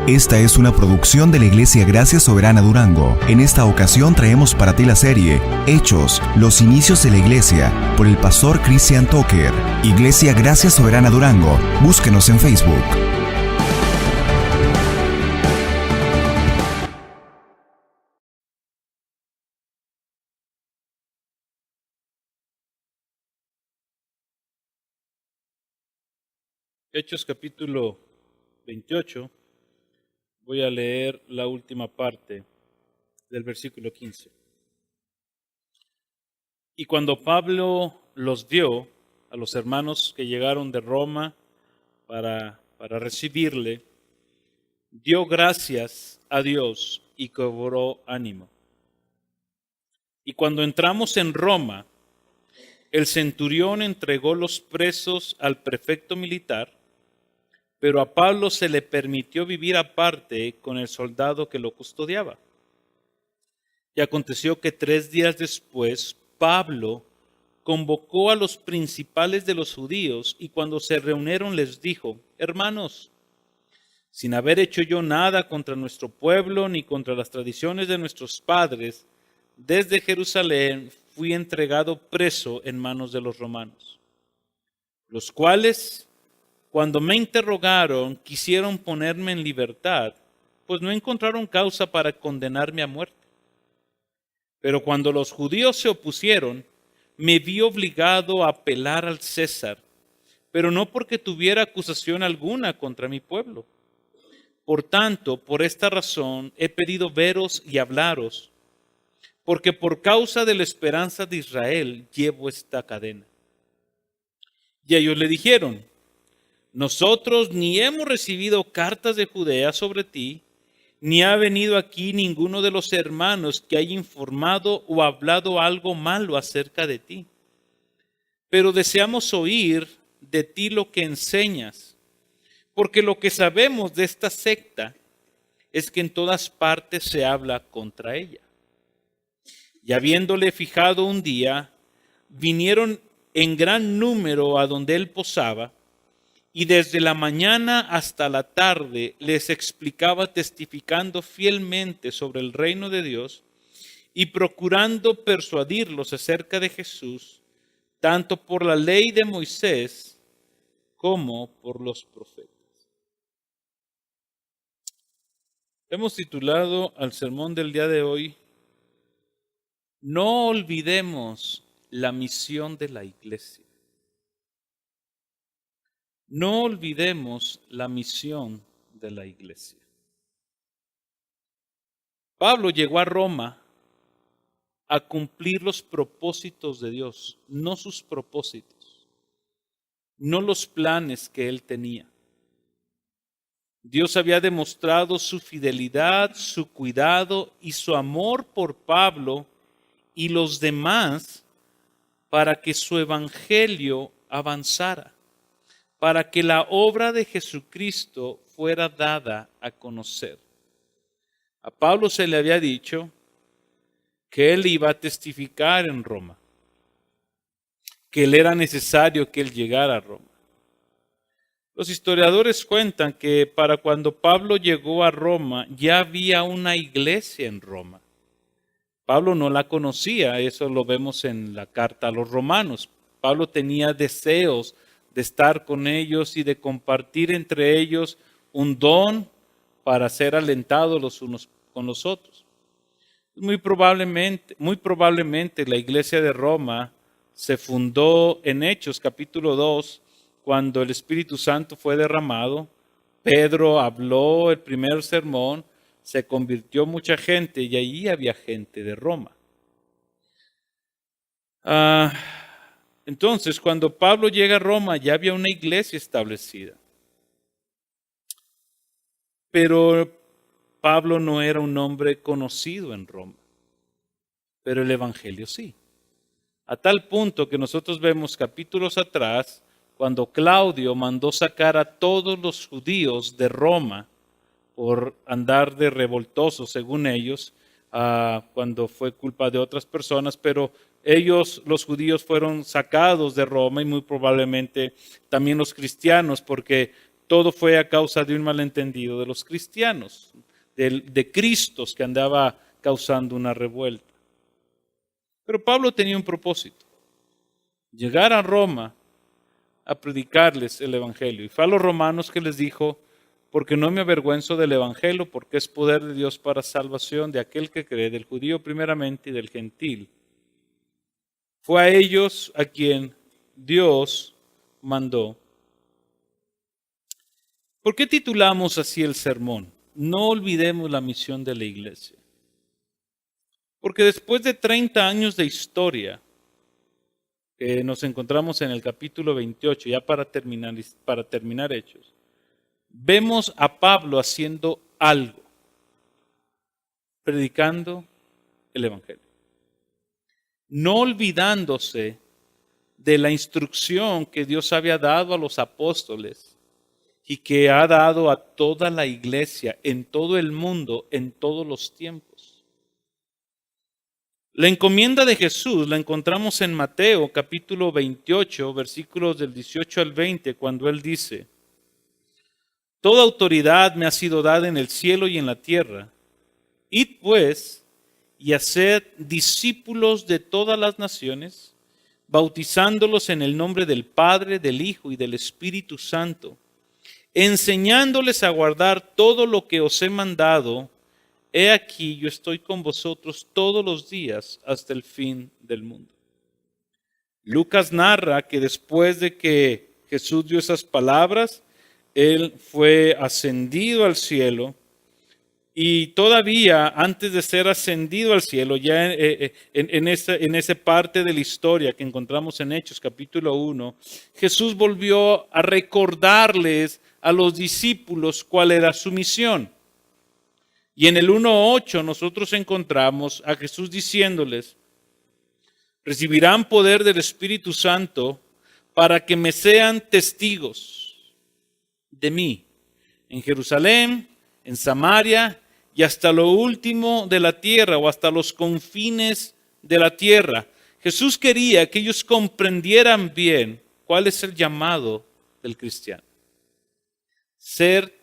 Esta es una producción de la Iglesia Gracia Soberana Durango. En esta ocasión traemos para ti la serie Hechos, los inicios de la Iglesia, por el pastor Christian Tucker. Iglesia Gracia Soberana Durango. Búsquenos en Facebook. Hechos capítulo 28, voy a leer la última parte del versículo 15. Y cuando Pablo los vio, a los hermanos que llegaron de Roma para recibirle, dio gracias a Dios y cobró ánimo. Y cuando entramos en Roma, el centurión entregó los presos al prefecto militar, pero a Pablo se le permitió vivir aparte con el soldado que lo custodiaba. Y aconteció que 3 días después, Pablo convocó a los principales de los judíos y cuando se reunieron les dijo: hermanos, sin haber hecho yo nada contra nuestro pueblo ni contra las tradiciones de nuestros padres, desde Jerusalén fui entregado preso en manos de los romanos, los cuales, cuando me interrogaron, quisieron ponerme en libertad, pues no encontraron causa para condenarme a muerte. Pero cuando los judíos se opusieron, me vi obligado a apelar al César, pero no porque tuviera acusación alguna contra mi pueblo. Por tanto, por esta razón he pedido veros y hablaros, porque por causa de la esperanza de Israel llevo esta cadena. Y ellos le dijeron: nosotros ni hemos recibido cartas de Judea sobre ti, ni ha venido aquí ninguno de los hermanos que haya informado o hablado algo malo acerca de ti. Pero deseamos oír de ti lo que enseñas, porque lo que sabemos de esta secta es que en todas partes se habla contra ella. Y habiéndole fijado un día, vinieron en gran número a donde él posaba, y desde la mañana hasta la tarde les explicaba, testificando fielmente sobre el reino de Dios y procurando persuadirlos acerca de Jesús, tanto por la ley de Moisés como por los profetas. Hemos titulado al sermón del día de hoy: no olvidemos la misión de la iglesia. No olvidemos la misión de la iglesia. Pablo llegó a Roma a cumplir los propósitos de Dios, no sus propósitos, no los planes que él tenía. Dios había demostrado su fidelidad, su cuidado y su amor por Pablo y los demás para que su evangelio avanzara, para que la obra de Jesucristo fuera dada a conocer. A Pablo se le había dicho que él iba a testificar en Roma, que él era necesario que él llegara a Roma. Los historiadores cuentan que para cuando Pablo llegó a Roma ya había una iglesia en Roma. Pablo no la conocía, eso lo vemos en la carta a los romanos. Pablo tenía deseos de estar con ellos y de compartir entre ellos un don para ser alentados los unos con los otros. Muy probablemente la iglesia de Roma se fundó en Hechos capítulo 2, cuando el Espíritu Santo fue derramado. Pedro habló el primer sermón, se convirtió mucha gente y allí había gente de Roma. Entonces, cuando Pablo llega a Roma, ya había una iglesia establecida. Pero Pablo no era un hombre conocido en Roma, pero el evangelio sí. A tal punto que nosotros vemos capítulos atrás, cuando Claudio mandó sacar a todos los judíos de Roma por andar de revoltosos, según ellos, cuando fue culpa de otras personas, pero ellos, los judíos, fueron sacados de Roma y muy probablemente también los cristianos, porque todo fue a causa de un malentendido de los cristianos, de Cristos que andaba causando una revuelta. Pero Pablo tenía un propósito: llegar a Roma a predicarles el Evangelio. Y fue a los romanos que les dijo: porque no me avergüenzo del Evangelio, porque es poder de Dios para salvación de aquel que cree, del judío primeramente y del gentil. Fue a ellos a quien Dios mandó. ¿Por qué titulamos así el sermón? No olvidemos la misión de la iglesia. Porque después de 30 años de historia, que nos encontramos en el capítulo 28, ya para terminar Hechos, vemos a Pablo haciendo algo, predicando el Evangelio, no olvidándose de la instrucción que Dios había dado a los apóstoles y que ha dado a toda la iglesia en todo el mundo, en todos los tiempos. La encomienda de Jesús la encontramos en Mateo capítulo 28, versículos del 18 al 20, cuando Él dice: toda autoridad me ha sido dada en el cielo y en la tierra. Id pues y haced discípulos de todas las naciones, bautizándolos en el nombre del Padre, del Hijo y del Espíritu Santo, enseñándoles a guardar todo lo que os he mandado. He aquí, yo estoy con vosotros todos los días hasta el fin del mundo. Lucas narra que después de que Jesús dio esas palabras, Él fue ascendido al cielo, y todavía antes de ser ascendido al cielo, ya en esa parte de la historia que encontramos en Hechos capítulo 1, Jesús volvió a recordarles a los discípulos cuál era su misión. Y en el 1:8 nosotros encontramos a Jesús diciéndoles: recibirán poder del Espíritu Santo para que me sean testigos de mí en Jerusalén, en Samaria y hasta lo último de la tierra, o hasta los confines de la tierra. Jesús quería que ellos comprendieran bien cuál es el llamado del cristiano: ser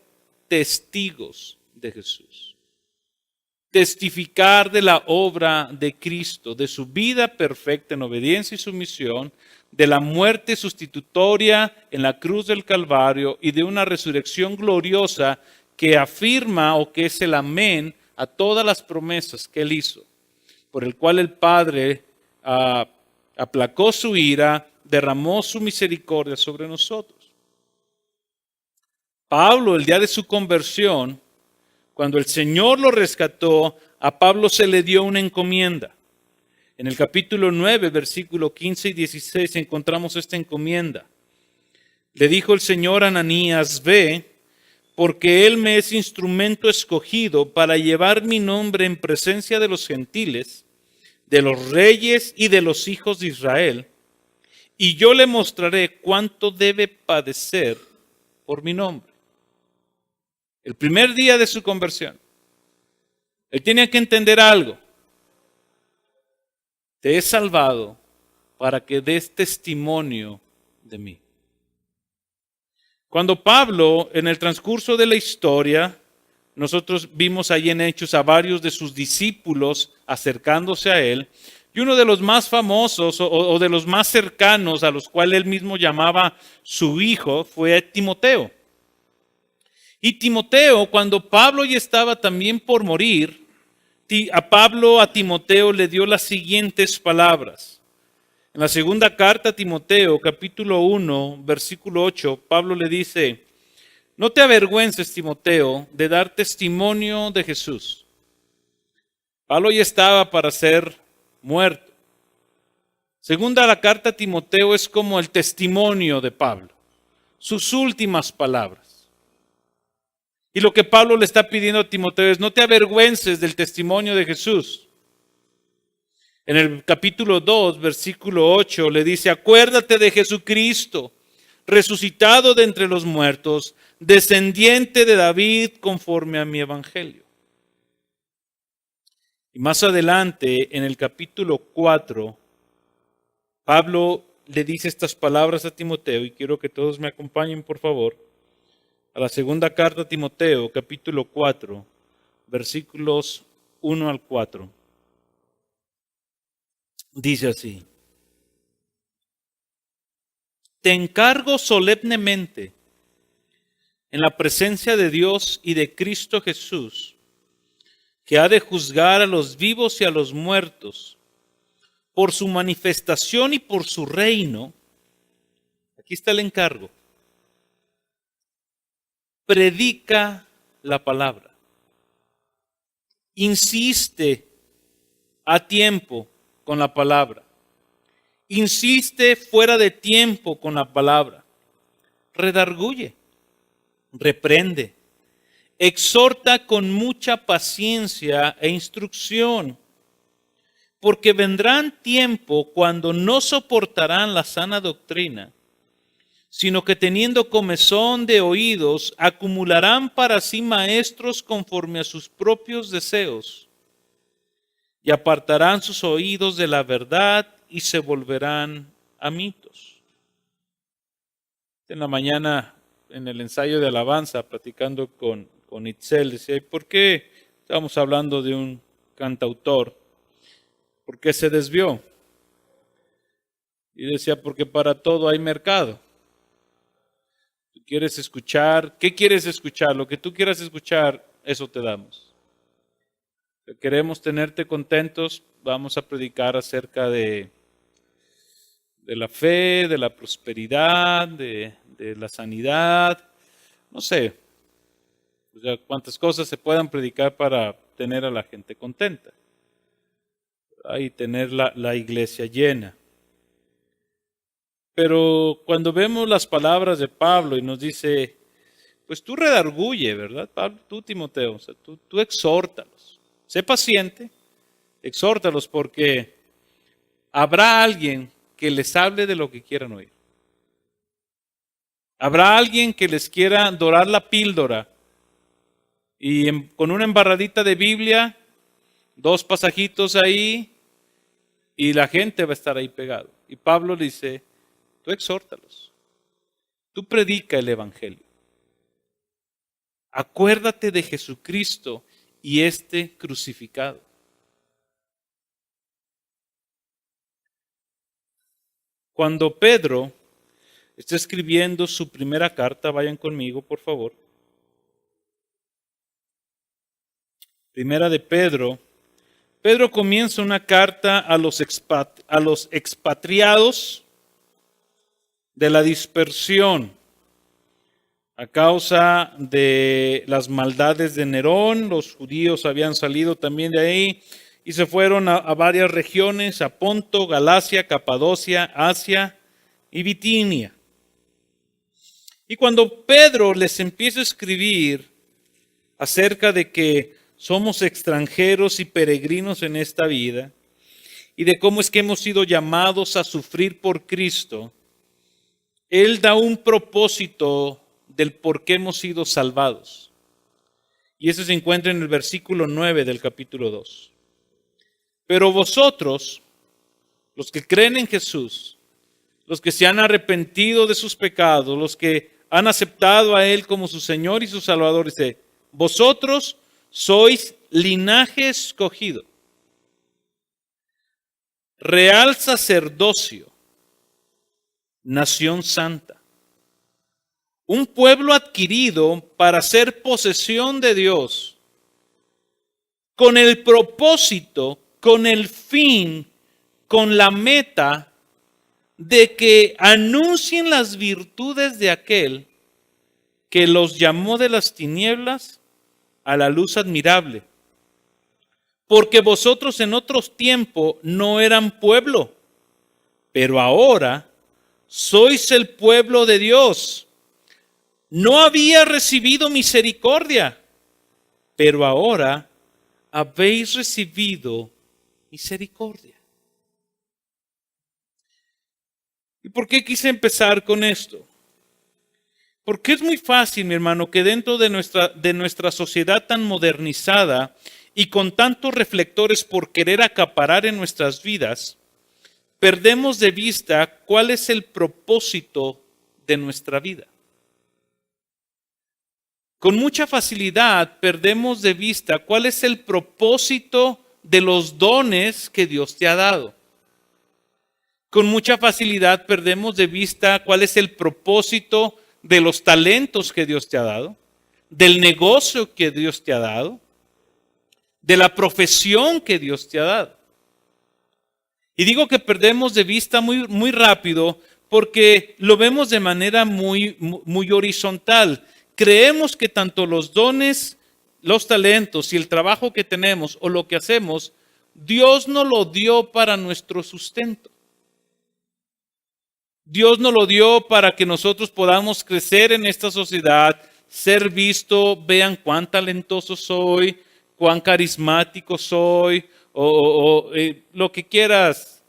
testigos de Jesús. Testificar de la obra de Cristo, de su vida perfecta en obediencia y sumisión, de la muerte sustitutoria en la cruz del Calvario y de una resurrección gloriosa que afirma, o que es el amén a todas las promesas que Él hizo, por el cual el Padre aplacó su ira, derramó su misericordia sobre nosotros. Pablo, el día de su conversión, cuando el Señor lo rescató, a Pablo se le dio una encomienda. En el capítulo 9, versículo 15 y 16 encontramos esta encomienda. Le dijo el Señor a Ananías: ve, porque él me es instrumento escogido para llevar mi nombre en presencia de los gentiles, de los reyes y de los hijos de Israel, y yo le mostraré cuánto debe padecer por mi nombre. El primer día de su conversión, él tenía que entender algo: te he salvado para que des testimonio de mí. Cuando Pablo, en el transcurso de la historia, nosotros vimos ahí en Hechos a varios de sus discípulos acercándose a él, y uno de los más famosos o de los más cercanos, a los cuales él mismo llamaba su hijo, fue Timoteo. Y Timoteo, cuando Pablo ya estaba también por morir, a Timoteo le dio las siguientes palabras. En la segunda carta a Timoteo, capítulo 1, versículo 8, Pablo le dice: no te avergüences, Timoteo, de dar testimonio de Jesús. Pablo ya estaba para ser muerto. Segunda la carta a Timoteo es como el testimonio de Pablo, sus últimas palabras. Y lo que Pablo le está pidiendo a Timoteo es: no te avergüences del testimonio de Jesús. En el capítulo 2, versículo 8, le dice: acuérdate de Jesucristo, resucitado de entre los muertos, descendiente de David conforme a mi evangelio. Y más adelante, en el capítulo 4, Pablo le dice estas palabras a Timoteo, y quiero que todos me acompañen, por favor. a la segunda carta a Timoteo, capítulo 4, versículos 1 al 4. Dice así: Te encargo solemnemente, en la presencia de Dios y de Cristo Jesús, que ha de juzgar a los vivos y a los muertos, por su manifestación y por su reino. Aquí está el encargo. Predica la palabra. Insiste a tiempo con la palabra. Insiste fuera de tiempo con la palabra. Redarguye, reprende, exhorta con mucha paciencia e instrucción, porque vendrán tiempo cuando no soportarán la sana doctrina, sino que teniendo comezón de oídos, acumularán para sí maestros conforme a sus propios deseos, y apartarán sus oídos de la verdad y se volverán a mitos. En la mañana, en el ensayo de alabanza, platicando con Itzel, decía, ¿y por qué estábamos hablando de un cantautor? ¿Por qué se desvió? Y decía, porque para todo hay mercado. ¿Tú quieres escuchar? ¿Qué quieres escuchar? Lo que tú quieras escuchar, eso te damos. Si queremos tenerte contentos, vamos a predicar acerca de la fe, de la prosperidad, de la sanidad, no sé, o sea, cuántas cosas se puedan predicar para tener a la gente contenta y tener la iglesia llena. Pero cuando vemos las palabras de Pablo y nos dice, pues tú redarguye, ¿verdad, Pablo? Tú, Timoteo, o sea, tú exhórtalos, sé paciente, exhórtalos, porque habrá alguien que les hable de lo que quieran oír. Habrá alguien que les quiera dorar la píldora y con una embarradita de Biblia, 2 pasajitos ahí, y la gente va a estar ahí pegado. Y Pablo dice, tú exhórtalos, tú predica el evangelio. Acuérdate de Jesucristo y este crucificado. Cuando Pedro está escribiendo su primera carta, vayan conmigo, por favor. Primera de Pedro. Pedro comienza una carta a los expatriados de la dispersión a causa de las maldades de Nerón. Los judíos habían salido también de ahí y se fueron a varias regiones, a Ponto, Galacia, Capadocia, Asia y Bitinia. Y cuando Pedro les empieza a escribir acerca de que somos extranjeros y peregrinos en esta vida y de cómo es que hemos sido llamados a sufrir por Cristo, él da un propósito del por qué hemos sido salvados. Y eso se encuentra en el versículo 9 del capítulo 2. Pero vosotros, los que creen en Jesús, los que se han arrepentido de sus pecados, los que han aceptado a Él como su Señor y su Salvador, dice, vosotros sois linaje escogido, real sacerdocio, nación santa, un pueblo adquirido para ser posesión de Dios, con el propósito, con el fin, con la meta de que anuncien las virtudes de aquel que los llamó de las tinieblas a la luz admirable. Porque vosotros en otros tiempos no eran pueblo, pero ahora sois el pueblo de Dios. No había recibido misericordia, pero ahora habéis recibido misericordia. ¿Y por qué quise empezar con esto? Porque es muy fácil, mi hermano, que dentro de nuestra sociedad tan modernizada y con tantos reflectores por querer acaparar en nuestras vidas, perdemos de vista cuál es el propósito de nuestra vida. Con mucha facilidad perdemos de vista cuál es el propósito de los dones que Dios te ha dado. Con mucha facilidad perdemos de vista cuál es el propósito de los talentos que Dios te ha dado, del negocio que Dios te ha dado, de la profesión que Dios te ha dado. Y digo que perdemos de vista muy rápido porque lo vemos de manera muy horizontal. Creemos que tanto los dones, los talentos y el trabajo que tenemos o lo que hacemos, Dios nos lo dio para nuestro sustento. Dios nos lo dio para que nosotros podamos crecer en esta sociedad, ser visto, vean cuán talentoso soy, cuán carismático soy, o lo que quieras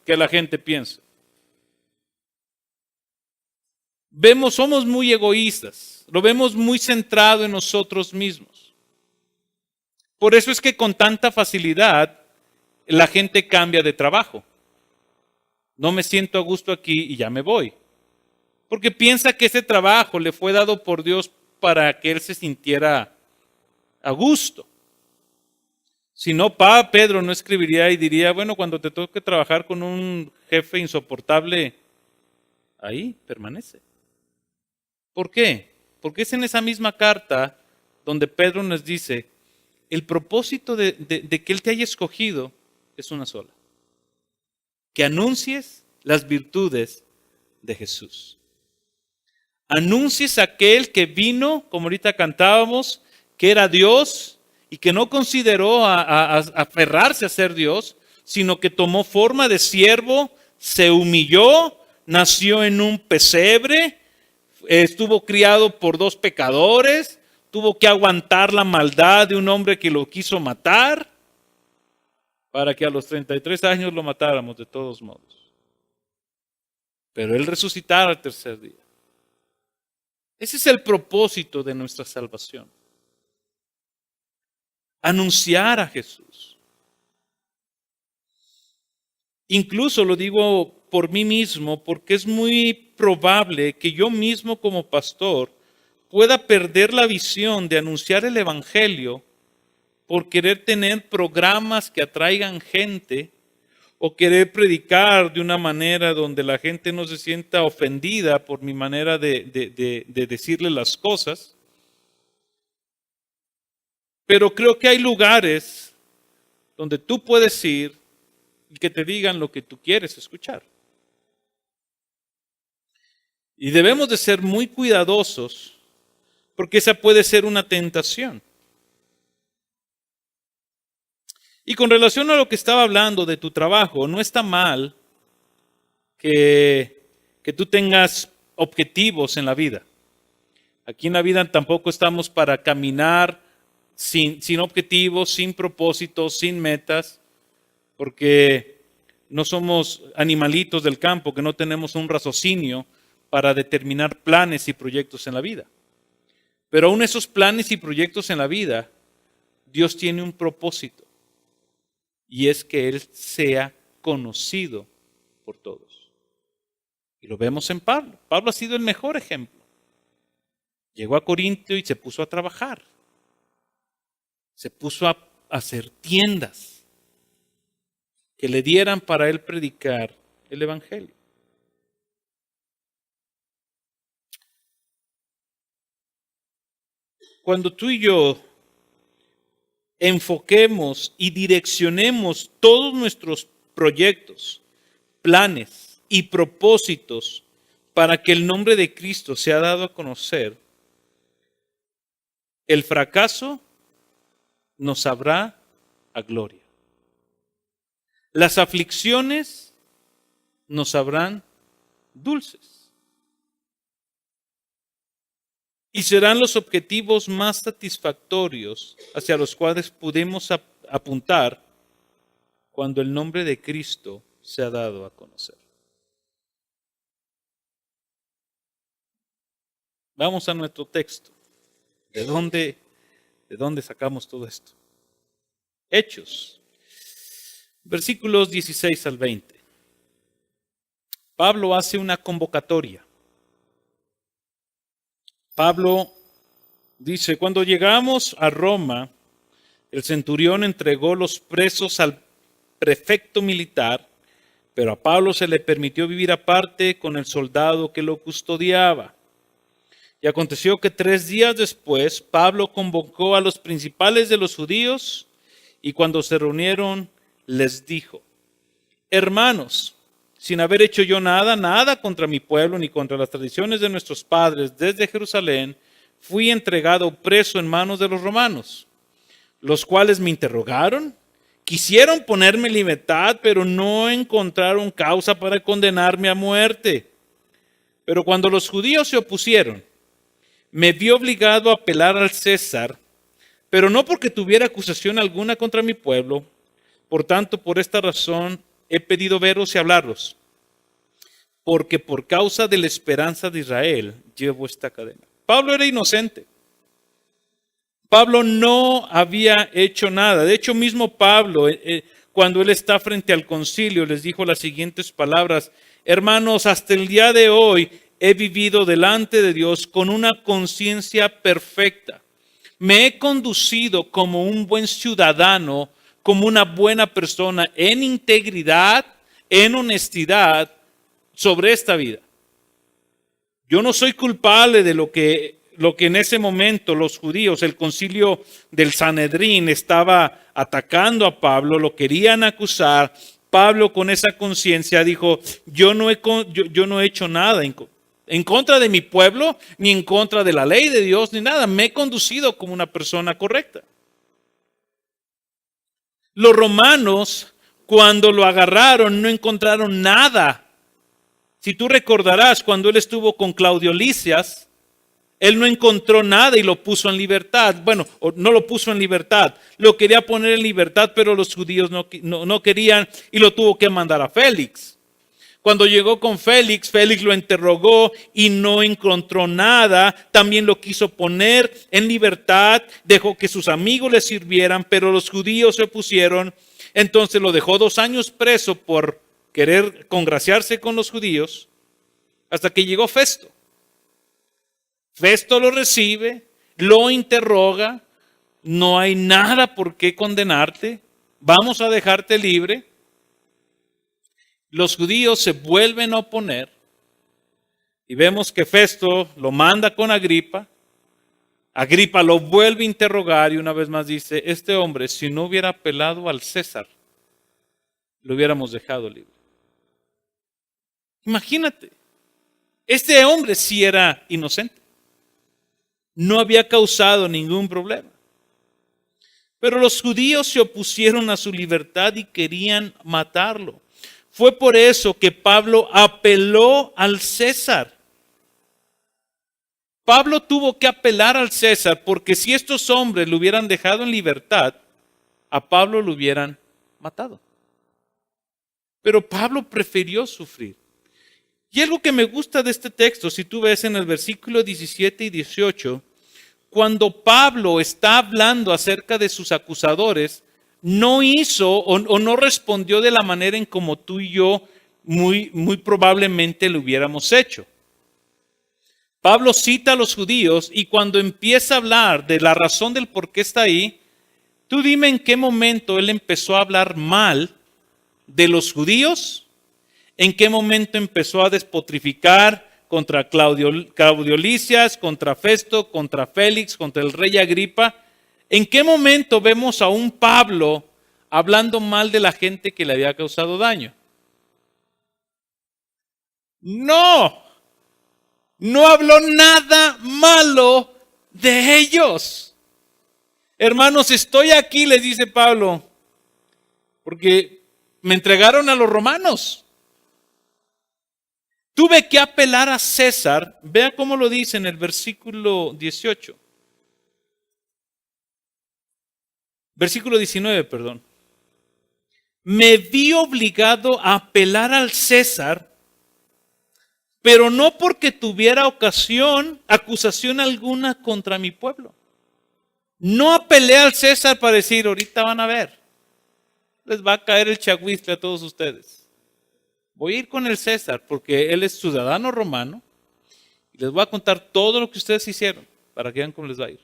que la gente piense. Somos muy egoístas, lo vemos muy centrado en nosotros mismos. Por eso es que con tanta facilidad la gente cambia de trabajo. No me siento a gusto aquí y ya me voy. Porque piensa que ese trabajo le fue dado por Dios para que él se sintiera a gusto. Si no, Pedro no escribiría y diría, bueno, cuando te toque trabajar con un jefe insoportable, ahí permanece. ¿Por qué? Porque es en esa misma carta donde Pedro nos dice, el propósito de que él te haya escogido es una sola. Que anuncies las virtudes de Jesús. Anuncies a aquel que vino, como ahorita cantábamos, que era Dios y que no consideró aferrarse a ser Dios, sino que tomó forma de siervo, se humilló, nació en un pesebre, estuvo criado por 2 pecadores, tuvo que aguantar la maldad de un hombre que lo quiso matar, para que a los 33 años lo matáramos de todos modos. Pero él resucitara al tercer día. Ese es el propósito de nuestra salvación. Anunciar a Jesús. Incluso lo digo por mí mismo, porque es muy probable que yo mismo como pastor pueda perder la visión de anunciar el Evangelio por querer tener programas que atraigan gente o querer predicar de una manera donde la gente no se sienta ofendida por mi manera de decirle las cosas. Pero creo que hay lugares donde tú puedes ir y que te digan lo que tú quieres escuchar. Y debemos de ser muy cuidadosos porque esa puede ser una tentación. Y con relación a lo que estaba hablando de tu trabajo, no está mal que tú tengas objetivos en la vida. Aquí en la vida tampoco estamos para caminar sin objetivos, sin propósitos, sin metas, porque no somos animalitos del campo que no tenemos un raciocinio para determinar planes y proyectos en la vida. Pero aún esos planes y proyectos en la vida, Dios tiene un propósito. Y es que Él sea conocido por todos. Y lo vemos en Pablo. Pablo ha sido el mejor ejemplo. Llegó a Corinto y se puso a trabajar. Se puso a hacer tiendas que le dieran para él predicar el Evangelio. Cuando tú y yo enfoquemos y direccionemos todos nuestros proyectos, planes y propósitos para que el nombre de Cristo sea dado a conocer, el fracaso nos sabrá a gloria. Las aflicciones nos sabrán dulces. Y serán los objetivos más satisfactorios hacia los cuales podemos apuntar cuando el nombre de Cristo se ha dado a conocer. Vamos a nuestro texto. ¿De dónde sacamos todo esto? Hechos, versículos 16 al 20. Pablo hace una convocatoria. Pablo dice, cuando llegamos a Roma, el centurión entregó los presos al prefecto militar, pero a Pablo se le permitió vivir aparte con el soldado que lo custodiaba. Y aconteció que 3 días después, Pablo convocó a los principales de los judíos y cuando se reunieron les dijo, hermanos, sin haber hecho yo nada contra mi pueblo ni contra las tradiciones de nuestros padres desde Jerusalén, fui entregado preso en manos de los romanos, los cuales me interrogaron, quisieron ponerme en libertad, pero no encontraron causa para condenarme a muerte. Pero cuando los judíos se opusieron, me vi obligado a apelar al César, pero no porque tuviera acusación alguna contra mi pueblo. Por tanto, por esta razón he pedido veros y hablaros, porque por causa de la esperanza de Israel llevo esta cadena. Pablo era inocente. Pablo no había hecho nada. De hecho, mismo Pablo, cuando él está frente al concilio, les dijo las siguientes palabras, hermanos, hasta el día de hoy he vivido delante de Dios con una conciencia perfecta. Me he conducido como un buen ciudadano, como una buena persona, en integridad, en honestidad, sobre esta vida. Yo no soy culpable de lo que en ese momento los judíos, el concilio del Sanedrín estaba atacando a Pablo, lo querían acusar. Pablo con esa conciencia dijo, yo no he hecho nada en contra de mi pueblo, ni en contra de la ley de Dios, ni nada. Me he conducido como una persona correcta. Los romanos, cuando lo agarraron, no encontraron nada. Si tú recordarás, cuando él estuvo con Claudio Lisias, él no encontró nada y lo puso en libertad. Bueno, no lo puso en libertad. Lo quería poner en libertad, pero los judíos no querían y lo tuvo que mandar a Félix. Cuando llegó con Félix, Félix lo interrogó y no encontró nada. También lo quiso poner en libertad. Dejó que sus amigos le sirvieran, pero los judíos se opusieron. Entonces lo dejó 2 años preso por querer congraciarse con los judíos, hasta que llegó Festo. Festo lo recibe, lo interroga, no hay nada por qué condenarte, vamos a dejarte libre. Los judíos se vuelven a oponer y vemos que Festo lo manda con Agripa. Agripa lo vuelve a interrogar y una vez más dice, este hombre si no hubiera apelado al César, lo hubiéramos dejado libre. Imagínate, este hombre sí era inocente. No había causado ningún problema. Pero los judíos se opusieron a su libertad y querían matarlo. Fue por eso que Pablo apeló al César. Pablo tuvo que apelar al César porque si estos hombres lo hubieran dejado en libertad, a Pablo lo hubieran matado. Pero Pablo prefirió sufrir. Y algo que me gusta de este texto, si tú ves en el versículo 17 y 18, cuando Pablo está hablando acerca de sus acusadores, no hizo o no respondió de la manera en como tú y yo muy probablemente lo hubiéramos hecho. Pablo cita a los judíos y cuando empieza a hablar de la razón del por qué está ahí, tú dime en qué momento él empezó a hablar mal de los judíos, en qué momento empezó a despotricar contra Claudio Lisias, contra Festo, contra Félix, contra el rey Agripa. ¿En qué momento vemos a un Pablo hablando mal de la gente que le había causado daño? No habló nada malo de ellos. Hermanos, estoy aquí, les dice Pablo, porque me entregaron a los romanos. Tuve que apelar a César. Vea cómo lo dice en el versículo 18. Versículo 19, perdón. Me vi obligado a apelar al César, pero no porque tuviera acusación alguna contra mi pueblo. No apelé al César para decir, ahorita van a ver, les va a caer el chagüistle a todos ustedes. Voy a ir con el César porque él es ciudadano romano. Les voy a contar todo lo que ustedes hicieron para que vean cómo les va a ir.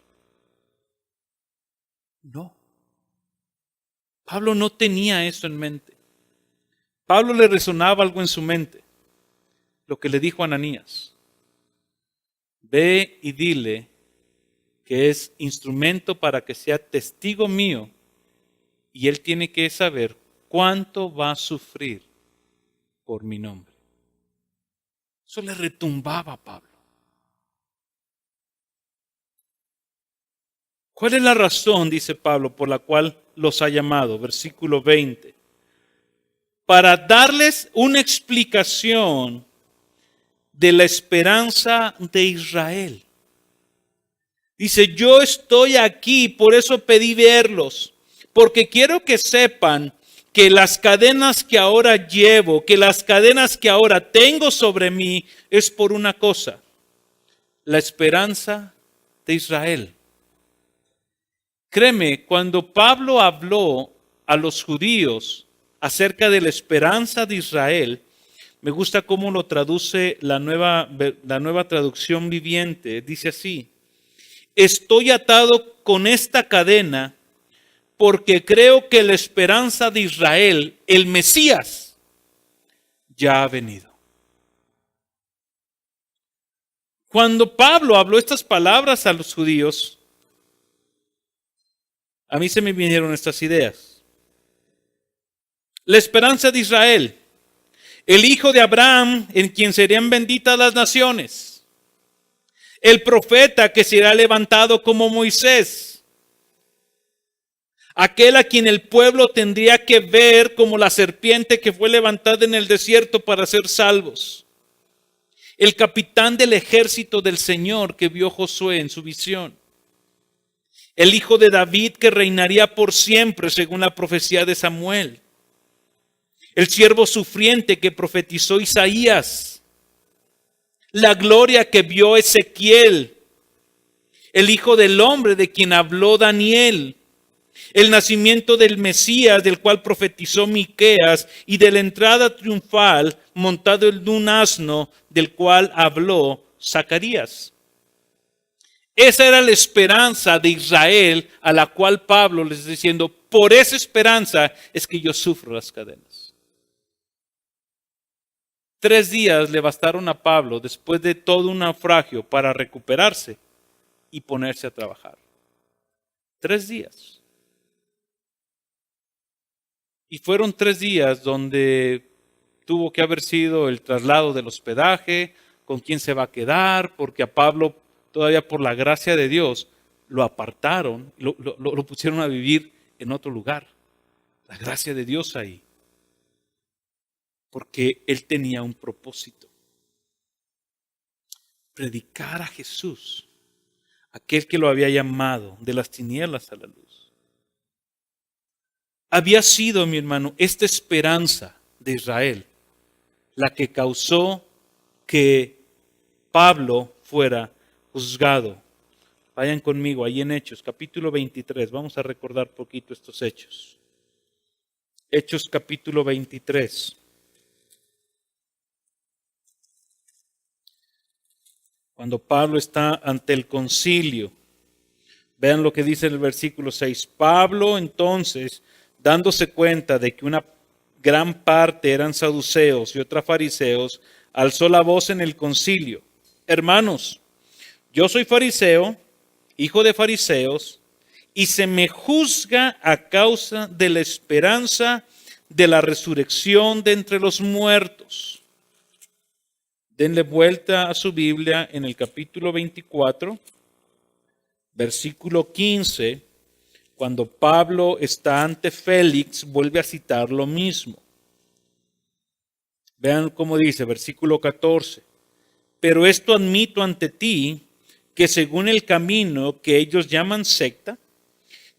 No. Pablo no tenía eso en mente. Pablo le resonaba algo en su mente. Lo que le dijo a Ananías. Ve y dile que es instrumento para que sea testigo mío y él tiene que saber cuánto va a sufrir por mi nombre. Eso le retumbaba a Pablo. ¿Cuál es la razón, dice Pablo, por la cual los ha llamado? Versículo 20. Para darles una explicación de la esperanza de Israel. Dice, yo estoy aquí, por eso pedí verlos, porque quiero que sepan que las cadenas que ahora llevo, que las cadenas que ahora tengo sobre mí, es por una cosa, la esperanza de Israel. Créeme, cuando Pablo habló a los judíos acerca de la esperanza de Israel, me gusta cómo lo traduce la nueva traducción viviente. Dice así, estoy atado con esta cadena porque creo que la esperanza de Israel, el Mesías, ya ha venido. Cuando Pablo habló estas palabras a los judíos, a mí se me vinieron estas ideas. La esperanza de Israel, el hijo de Abraham en quien serían benditas las naciones, el profeta que será levantado como Moisés, aquel a quien el pueblo tendría que ver como la serpiente que fue levantada en el desierto para ser salvos, el capitán del ejército del Señor que vio Josué en su visión, el hijo de David que reinaría por siempre según la profecía de Samuel, el siervo sufriente que profetizó Isaías, la gloria que vio Ezequiel, el hijo del hombre de quien habló Daniel, el nacimiento del Mesías del cual profetizó Miqueas y de la entrada triunfal montado en un asno del cual habló Zacarías. Esa era la esperanza de Israel a la cual Pablo les está diciendo, por esa esperanza es que yo sufro las cadenas. 3 días le bastaron a Pablo después de todo un naufragio para recuperarse y ponerse a trabajar. 3 días. Y fueron 3 días donde tuvo que haber sido el traslado del hospedaje, con quién se va a quedar, porque a Pablo todavía por la gracia de Dios lo apartaron, lo pusieron a vivir en otro lugar. La gracia de Dios ahí. Porque él tenía un propósito. Predicar a Jesús, aquel que lo había llamado de las tinieblas a la luz. Había sido, mi hermano, esta esperanza de Israel la que causó que Pablo fuera juzgado. Vayan conmigo ahí en Hechos, capítulo 23. Vamos a recordar poquito estos hechos. Hechos capítulo 23. Cuando Pablo está ante el concilio, vean lo que dice el versículo 6. Pablo entonces, dándose cuenta de que una gran parte eran saduceos y otra fariseos, alzó la voz en el concilio. Hermanos, yo soy fariseo, hijo de fariseos, y se me juzga a causa de la esperanza de la resurrección de entre los muertos. Denle vuelta a su Biblia en el capítulo 24, versículo 15, cuando Pablo está ante Félix, vuelve a citar lo mismo. Vean cómo dice, versículo 14. Pero esto admito ante ti, que según el camino que ellos llaman secta,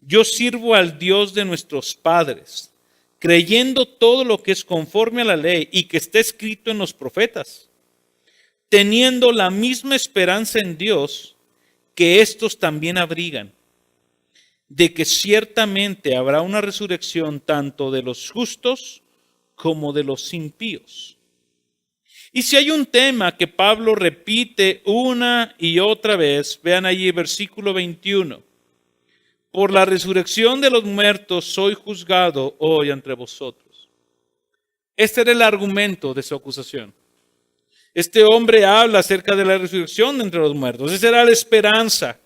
yo sirvo al Dios de nuestros padres, creyendo todo lo que es conforme a la ley y que está escrito en los profetas, teniendo la misma esperanza en Dios que estos también abrigan, de que ciertamente habrá una resurrección tanto de los justos como de los impíos. Y si hay un tema que Pablo repite una y otra vez, vean allí versículo 21. Por la resurrección de los muertos soy juzgado hoy entre vosotros. Este era el argumento de su acusación. Este hombre habla acerca de la resurrección de entre los muertos. Esa era la esperanza.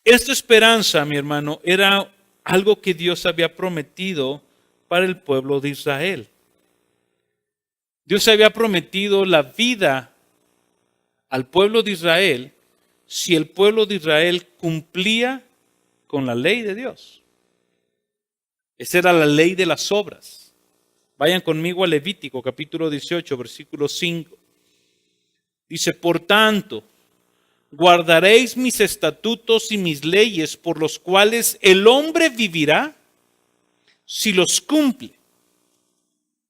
Esta esperanza, mi hermano, era algo que Dios había prometido para el pueblo de Israel. Dios había prometido la vida al pueblo de Israel si el pueblo de Israel cumplía con la ley de Dios. Esa era la ley de las obras. Vayan conmigo a Levítico capítulo 18, versículo 5. Dice, por tanto, guardaréis mis estatutos y mis leyes por los cuales el hombre vivirá si los cumple.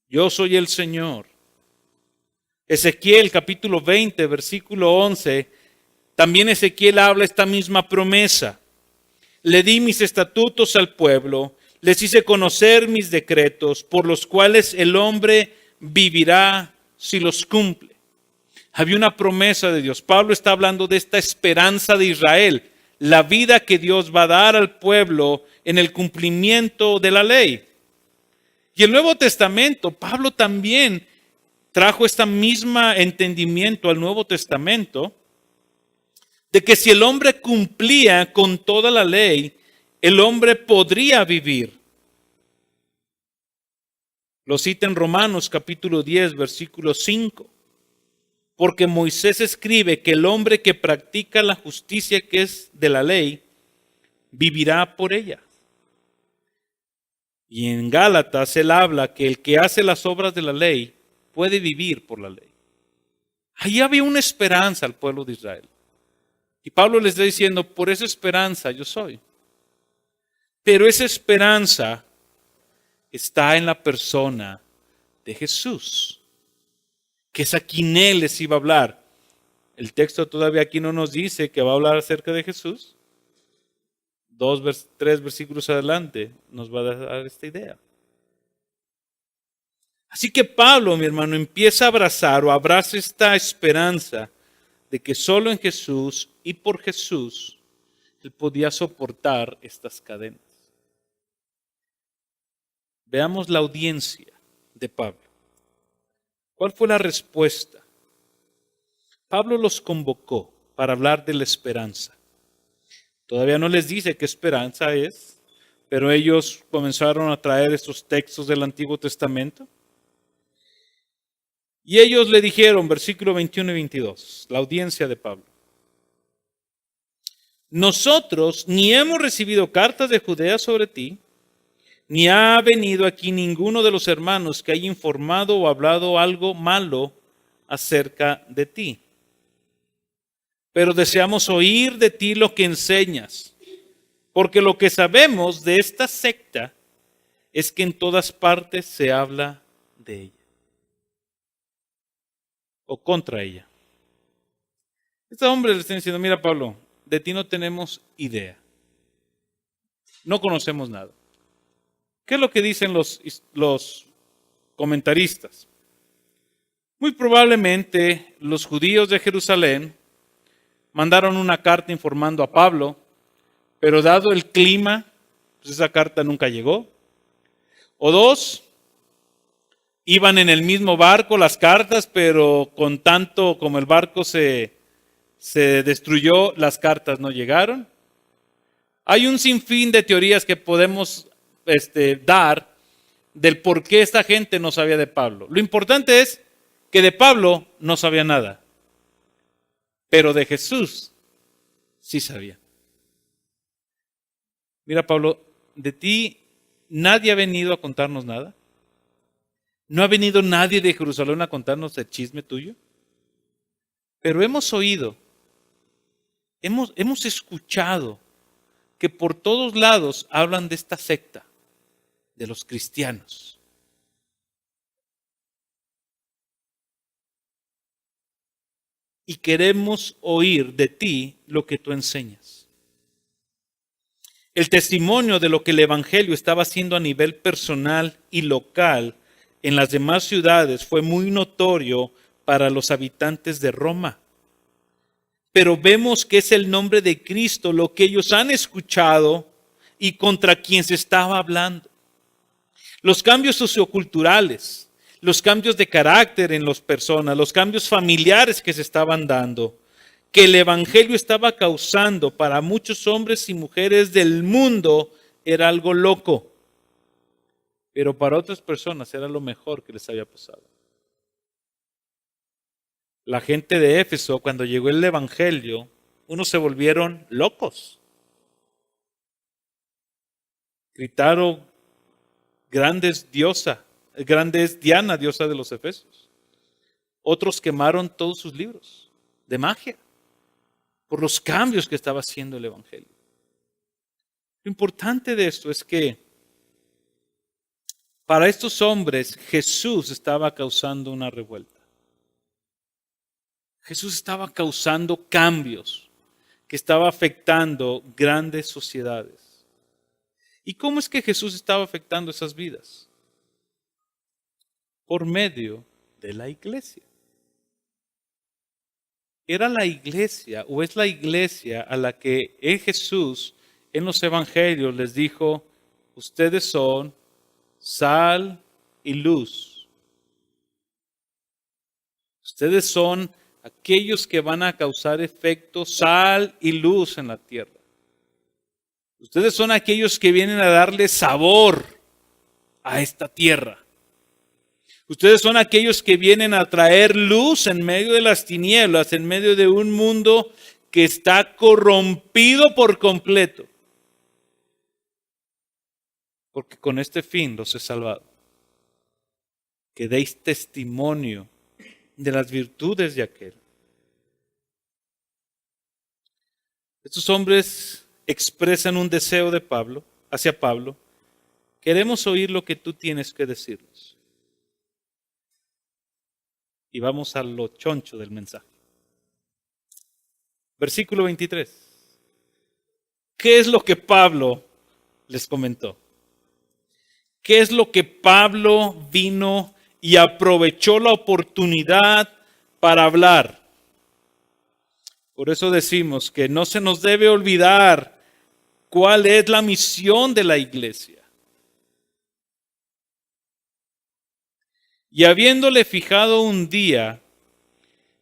Yo soy el Señor. Ezequiel capítulo 20, versículo 11, también Ezequiel habla esta misma promesa. Le di mis estatutos al pueblo, les hice conocer mis decretos, por los cuales el hombre vivirá si los cumple. Había una promesa de Dios. Pablo está hablando de esta esperanza de Israel, la vida que Dios va a dar al pueblo en el cumplimiento de la ley. Y el Nuevo Testamento, Pablo también trajo este mismo entendimiento al Nuevo Testamento, de que si el hombre cumplía con toda la ley, el hombre podría vivir. Lo cita en Romanos capítulo 10, versículo 5. Porque Moisés escribe que el hombre que practica la justicia que es de la ley, vivirá por ella. Y en Gálatas él habla que el que hace las obras de la ley puede vivir por la ley. Ahí había una esperanza al pueblo de Israel. Y Pablo les está diciendo, por esa esperanza yo soy. Pero esa esperanza está en la persona de Jesús, que es a quien él les iba a hablar. El texto todavía aquí no nos dice que va a hablar acerca de Jesús. 3 versículos adelante nos va a dar esta idea. Así que Pablo, mi hermano, empieza a abrazar o abraza esta esperanza de que solo en Jesús y por Jesús él podía soportar estas cadenas. Veamos la audiencia de Pablo. ¿Cuál fue la respuesta? Pablo los convocó para hablar de la esperanza. Todavía no les dice qué esperanza es, pero ellos comenzaron a traer estos textos del Antiguo Testamento. Y ellos le dijeron, versículo 21 y 22, la audiencia de Pablo. Nosotros ni hemos recibido cartas de Judea sobre ti, ni ha venido aquí ninguno de los hermanos que haya informado o hablado algo malo acerca de ti. Pero deseamos oír de ti lo que enseñas, porque lo que sabemos de esta secta es que en todas partes se habla de ella o contra ella. Este hombre le está diciendo, mira Pablo, de ti no tenemos idea, no conocemos nada. ¿Qué es lo que dicen los comentaristas? Muy probablemente los judíos de Jerusalén mandaron una carta informando a Pablo, pero dado el clima, pues esa carta nunca llegó. O dos, iban en el mismo barco las cartas, pero con tanto como el barco se destruyó, las cartas no llegaron. Hay un sinfín de teorías que podemos dar del por qué esta gente no sabía de Pablo. Lo importante es que de Pablo no sabía nada, pero de Jesús sí sabía. Mira Pablo, de ti nadie ha venido a contarnos nada. No ha venido nadie de Jerusalén a contarnos el chisme tuyo. Pero hemos oído, hemos escuchado que por todos lados hablan de esta secta, de los cristianos. Y queremos oír de ti lo que tú enseñas. El testimonio de lo que el Evangelio estaba haciendo a nivel personal y local en las demás ciudades fue muy notorio para los habitantes de Roma. Pero vemos que es el nombre de Cristo lo que ellos han escuchado y contra quien se estaba hablando. Los cambios socioculturales, los cambios de carácter en las personas, los cambios familiares que se estaban dando, que el evangelio estaba causando para muchos hombres y mujeres del mundo, era algo loco. Pero para otras personas era lo mejor que les había pasado. La gente de Éfeso, cuando llegó el evangelio, unos se volvieron locos. Gritaron, grande es Diana, diosa de los Efesios. Otros quemaron todos sus libros de magia por los cambios que estaba haciendo el evangelio. Lo importante de esto es que para estos hombres Jesús estaba causando una revuelta. Jesús estaba causando cambios que estaba afectando grandes sociedades. ¿Y cómo es que Jesús estaba afectando esas vidas? Por medio de la iglesia. Era la iglesia o es la iglesia a la que Jesús en los evangelios les dijo, ustedes son sal y luz. Ustedes son aquellos que van a causar efecto, sal y luz en la tierra. Ustedes son aquellos que vienen a darle sabor a esta tierra. Ustedes son aquellos que vienen a traer luz en medio de las tinieblas, en medio de un mundo que está corrompido por completo. Porque con este fin los he salvado. Que deis testimonio de las virtudes de aquel. Estos hombres expresan un deseo de Pablo, hacia Pablo. Queremos oír lo que tú tienes que decirnos. Y vamos a lo choncho del mensaje. Versículo 23. ¿Qué es lo que Pablo les comentó? ¿Qué es lo que Pablo vino y aprovechó la oportunidad para hablar? Por eso decimos que no se nos debe olvidar cuál es la misión de la iglesia. Y habiéndole fijado un día,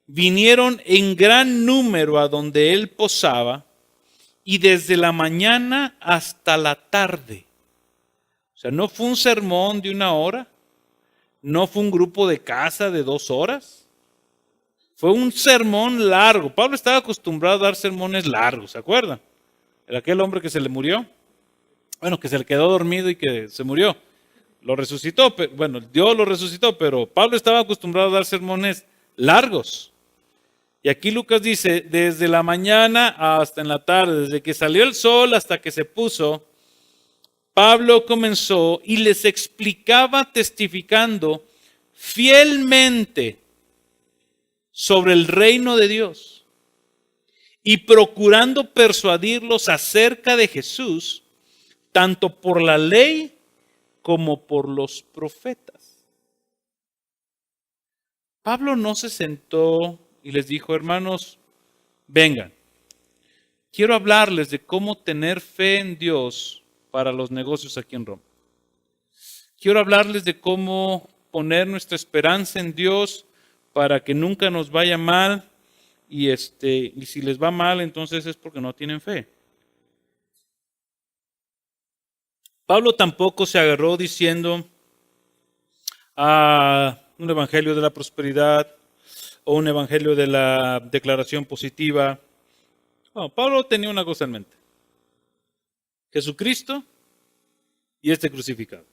vinieron en gran número a donde él posaba, y desde la mañana hasta la tarde. O sea, no fue un sermón de 1 hora, no fue un grupo de casa de 2 horas, fue un sermón largo. Pablo estaba acostumbrado a dar sermones largos, ¿se acuerdan? Era aquel hombre que se le murió, bueno, que se le quedó dormido y que se murió. Lo resucitó, bueno, Dios lo resucitó, pero Pablo estaba acostumbrado a dar sermones largos. Y aquí Lucas dice, desde la mañana hasta en la tarde, desde que salió el sol hasta que se puso, Pablo comenzó y les explicaba testificando fielmente sobre el reino de Dios y procurando persuadirlos acerca de Jesús, tanto por la ley como por los profetas. Pablo no se sentó y les dijo, hermanos, vengan, quiero hablarles de cómo tener fe en Dios para los negocios aquí en Roma. Quiero hablarles de cómo poner nuestra esperanza en Dios para que nunca nos vaya mal y si les va mal, entonces es porque no tienen fe. Pablo tampoco se agarró diciendo un evangelio de la prosperidad o un evangelio de la declaración positiva. No, Pablo tenía una cosa en mente. Jesucristo y crucificado.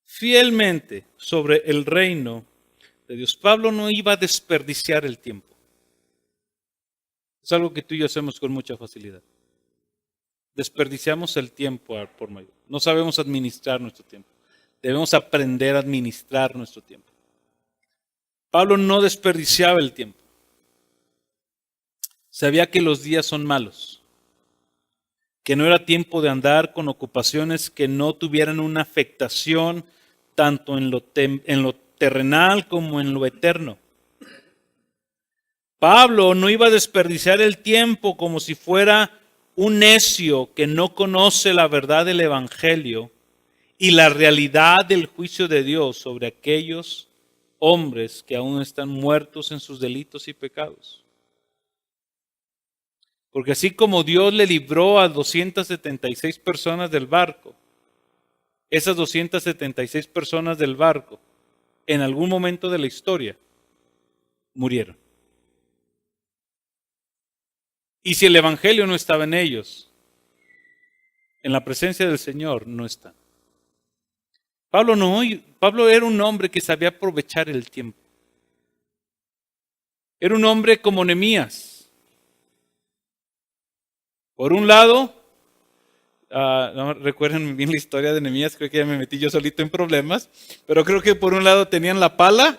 Fielmente sobre el reino de Dios. Pablo no iba a desperdiciar el tiempo. Es algo que tú y yo hacemos con mucha facilidad. Desperdiciamos el tiempo por medio. No sabemos administrar nuestro tiempo. Debemos aprender a administrar nuestro tiempo. Pablo no desperdiciaba el tiempo. Sabía que los días son malos, que no era tiempo de andar con ocupaciones que no tuvieran una afectación tanto en lo terrenal como en lo eterno. Pablo no iba a desperdiciar el tiempo como si fuera un necio que no conoce la verdad del Evangelio y la realidad del juicio de Dios sobre aquellos hombres que aún están muertos en sus delitos y pecados. Porque así como Dios le libró a 276 personas del barco, esas 276 personas del barco, en algún momento de la historia, murieron. Y si el Evangelio no estaba en ellos, en la presencia del Señor no está. Pablo era un hombre que sabía aprovechar el tiempo. Era un hombre como Nehemías. Por un lado, no recuerden bien la historia de Nehemías, creo que ya me metí yo solito en problemas, pero creo que por un lado tenían la pala,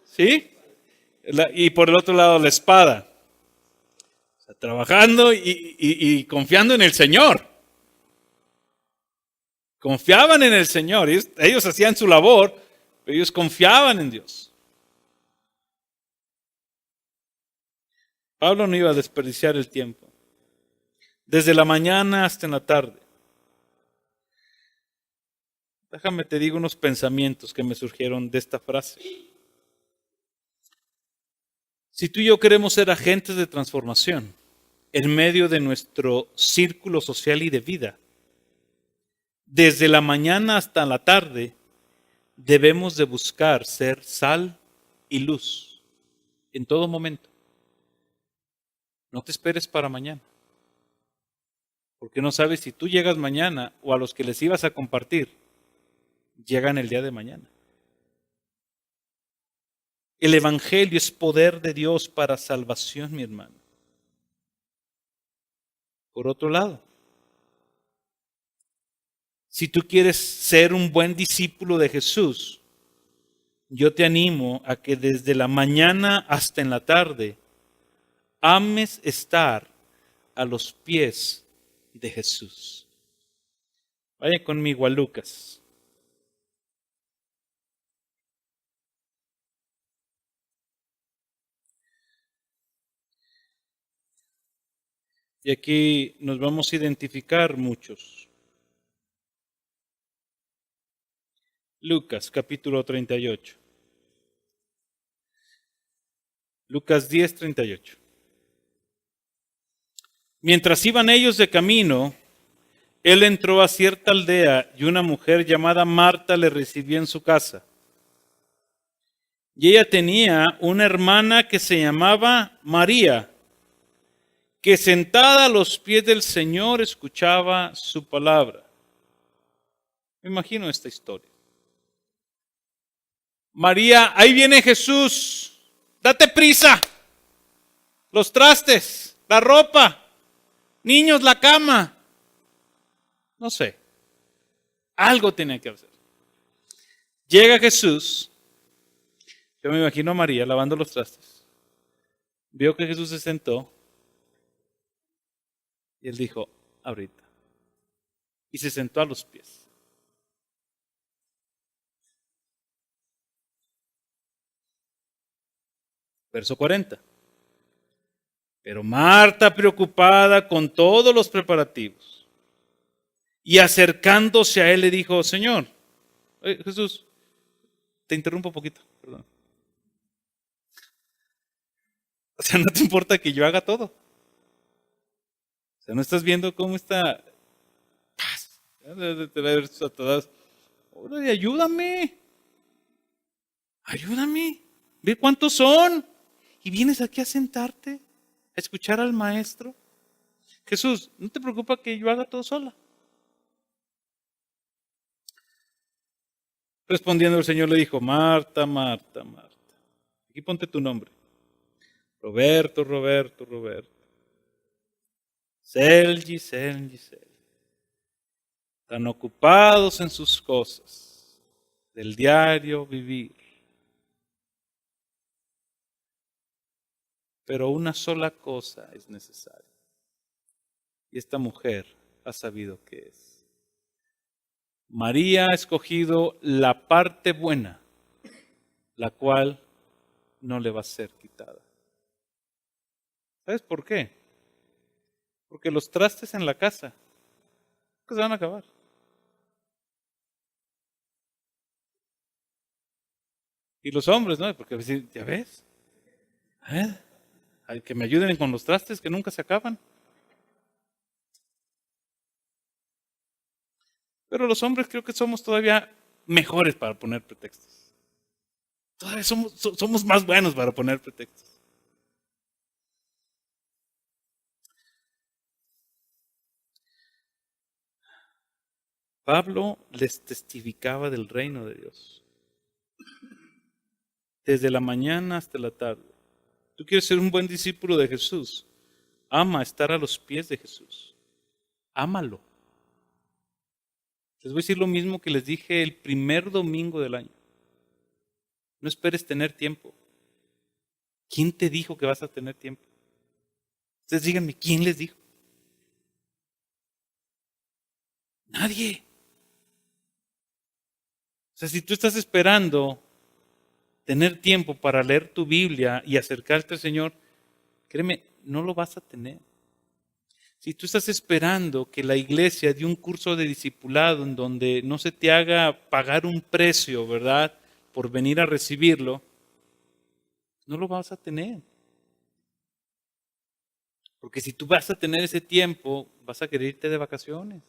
¿sí? Y por el otro lado la espada. O sea, trabajando y confiando en el Señor. Confiaban en el Señor. Ellos hacían su labor, pero ellos confiaban en Dios. Pablo no iba a desperdiciar el tiempo. Desde la mañana hasta en la tarde. Déjame te digo unos pensamientos que me surgieron de esta frase. Si tú y yo queremos ser agentes de transformación en medio de nuestro círculo social y de vida, desde la mañana hasta la tarde debemos de buscar ser sal y luz en todo momento. No te esperes para mañana, porque no sabes si tú llegas mañana o a los que les ibas a compartir llegan el día de mañana. El Evangelio es poder de Dios para salvación, mi hermano. Por otro lado, si tú quieres ser un buen discípulo de Jesús, yo te animo a que desde la mañana hasta en la tarde ames estar a los pies de Jesús. Vaya conmigo a Lucas. Y aquí nos vamos a identificar muchos. Lucas capítulo 38. Lucas 10, 38. Mientras iban ellos de camino, él entró a cierta aldea y una mujer llamada Marta le recibió en su casa. Y ella tenía una hermana que se llamaba María, que sentada a los pies del Señor escuchaba su palabra. Me imagino esta historia. María, ahí viene Jesús, date prisa, los trastes, la ropa, niños, la cama. No sé, algo tenía que hacer. Llega Jesús, yo me imagino a María lavando los trastes. Vio que Jesús se sentó y él dijo, ahorita. Y se sentó a los pies. Verso 40. Pero Marta, preocupada con todos los preparativos, y acercándose a él le dijo, Señor, Jesús, te interrumpo un poquito, perdón. O sea, no te importa que yo haga todo. O sea, no estás viendo cómo está paz. Órale, ayúdame. Ayúdame. Ve cuántos son. Y vienes aquí a sentarte, a escuchar al maestro. Jesús, ¿no te preocupa que yo haga todo sola? Respondiendo el Señor le dijo, Marta, Marta, Marta. Aquí ponte tu nombre. Roberto, Roberto, Roberto. Selgi, Selgi, Selgi. Tan ocupados en sus cosas, del diario vivir. Pero una sola cosa es necesaria. y esta mujer ha sabido qué es. María ha escogido la parte buena, la cual no le va a ser quitada. ¿Sabes por qué? Porque los trastes en la casa se van a acabar. Y los hombres, ¿no? Porque ya ves, hay que me ayuden con los trastes que nunca se acaban. Pero los hombres creo que somos todavía mejores para poner pretextos. Todavía somos más buenos para poner pretextos. Pablo les testificaba del reino de Dios. Desde la mañana hasta la tarde. Tú quieres ser un buen discípulo de Jesús. Ama estar a los pies de Jesús. Ámalo. Les voy a decir lo mismo que les dije el primer domingo del año. No esperes tener tiempo. ¿Quién te dijo que vas a tener tiempo? Ustedes díganme, ¿quién les dijo? Nadie. O sea, si tú estás esperando tener tiempo para leer tu Biblia y acercarte al Señor, créeme, no lo vas a tener. Si tú estás esperando que la iglesia dé un curso de discipulado en donde no se te haga pagar un precio, ¿verdad?, por venir a recibirlo, no lo vas a tener. Porque si tú vas a tener ese tiempo, vas a querer irte de vacaciones.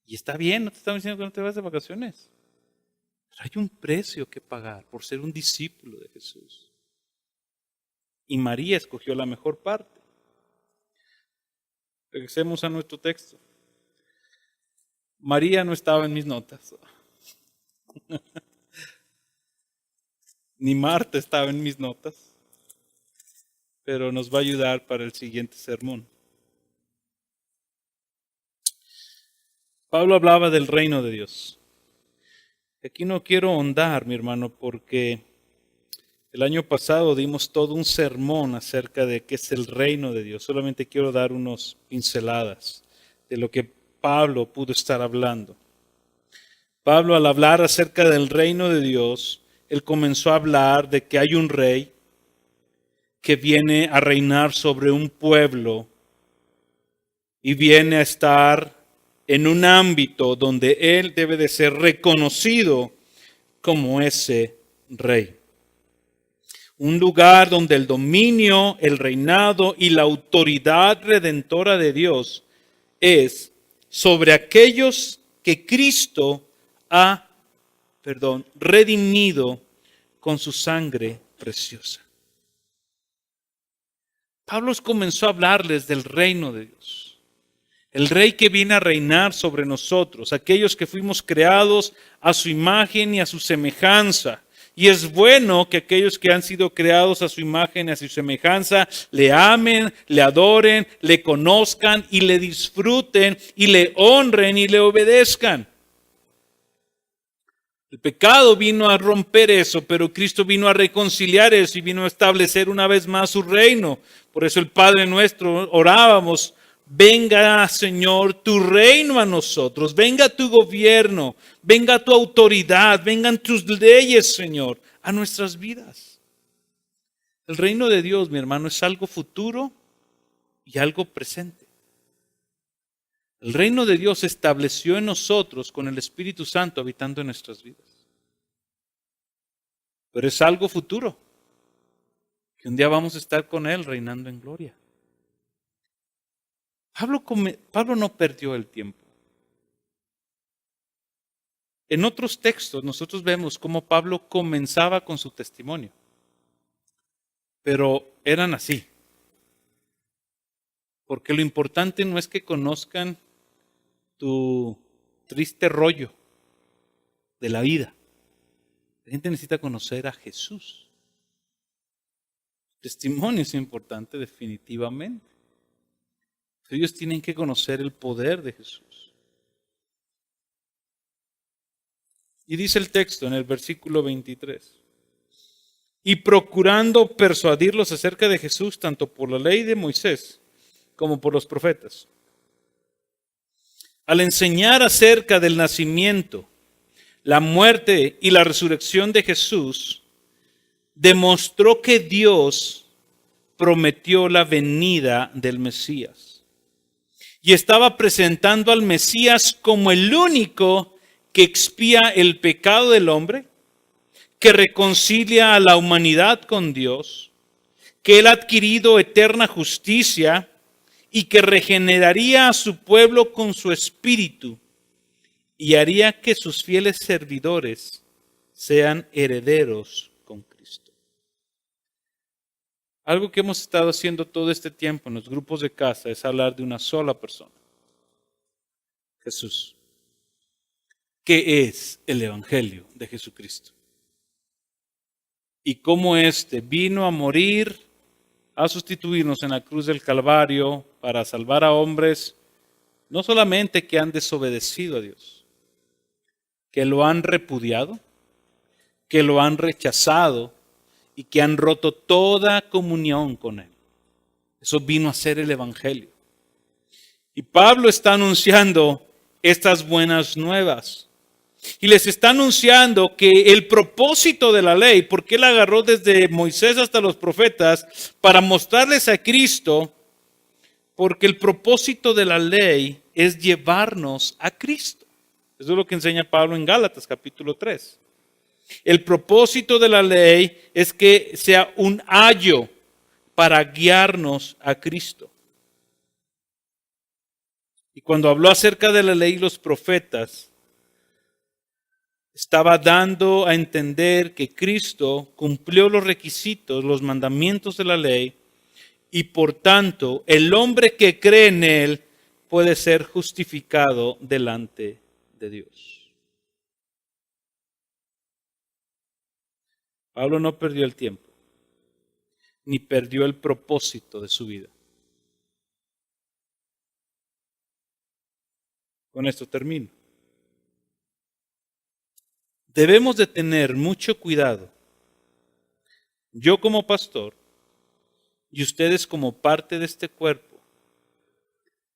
Y está bien, no te estamos diciendo que no te vas de vacaciones. Pero hay un precio que pagar por ser un discípulo de Jesús. Y María escogió la mejor parte. Regresemos a nuestro texto. María no estaba en mis notas. Ni Marta estaba en mis notas. Pero nos va a ayudar para el siguiente sermón. Pablo hablaba del reino de Dios. Aquí no quiero ahondar, mi hermano, porque el año pasado dimos todo un sermón acerca de qué es el reino de Dios. Solamente quiero dar unas pinceladas de lo que Pablo pudo estar hablando. Pablo, al hablar acerca del reino de Dios, él comenzó a hablar de que hay un rey que viene a reinar sobre un pueblo y viene a estar en un ámbito donde él debe de ser reconocido como ese rey. Un lugar donde el dominio, el reinado y la autoridad redentora de Dios es sobre aquellos que Cristo ha, redimido con su sangre preciosa. Pablo comenzó a hablarles del reino de Dios. El rey que viene a reinar sobre nosotros, aquellos que fuimos creados a su imagen y a su semejanza. Y es bueno que aquellos que han sido creados a su imagen y a su semejanza le amen, le adoren, le conozcan y le disfruten y le honren y le obedezcan. El pecado vino a romper eso, pero Cristo vino a reconciliar eso y vino a establecer una vez más su reino. Por eso el Padre nuestro orábamos: venga, Señor, tu reino a nosotros, venga tu gobierno, venga tu autoridad, vengan tus leyes, Señor, a nuestras vidas. El reino de Dios, mi hermano, es algo futuro y algo presente. El reino de Dios se estableció en nosotros con el Espíritu Santo habitando en nuestras vidas. Pero es algo futuro, que un día vamos a estar con Él reinando en gloria. Pablo no perdió el tiempo. En otros textos nosotros vemos cómo Pablo comenzaba con su testimonio, pero eran así. Porque lo importante no es que conozcan tu triste rollo de la vida. La gente necesita conocer a Jesús. El testimonio es importante definitivamente. Ellos tienen que conocer el poder de Jesús. Y dice el texto en el versículo 23. Y procurando persuadirlos acerca de Jesús, tanto por la ley de Moisés como por los profetas. al enseñar acerca del nacimiento, la muerte y la resurrección de Jesús, demostró que Dios prometió la venida del Mesías. Y estaba presentando al Mesías como el único que expía el pecado del hombre, que reconcilia a la humanidad con Dios, que Él ha adquirido eterna justicia y que regeneraría a su pueblo con su espíritu y haría que sus fieles servidores sean herederos con Cristo. Algo que hemos estado haciendo todo este tiempo en los grupos de casa es hablar de una sola persona, Jesús. ¿Qué es el Evangelio de Jesucristo? Y cómo éste vino a morir, a sustituirnos en la cruz del Calvario para salvar a hombres, no solamente que han desobedecido a Dios, que lo han repudiado, que lo han rechazado y que han roto toda comunión con Él. Eso vino a ser el Evangelio. Y Pablo está anunciando estas buenas nuevas. Y les está anunciando que el propósito de la ley, porque Él agarró desde Moisés hasta los profetas para mostrarles a Cristo, porque el propósito de la ley es llevarnos a Cristo. Eso es lo que enseña Pablo en Gálatas capítulo 3. El propósito de la ley es que sea un ayo para guiarnos a Cristo. Y cuando habló acerca de la ley y los profetas, estaba dando a entender que Cristo cumplió los requisitos, los mandamientos de la ley, y por tanto el hombre que cree en Él puede ser justificado delante de Dios. Pablo no perdió el tiempo, ni perdió el propósito de su vida. Con esto termino. Debemos de tener mucho cuidado, yo como pastor y ustedes como parte de este cuerpo,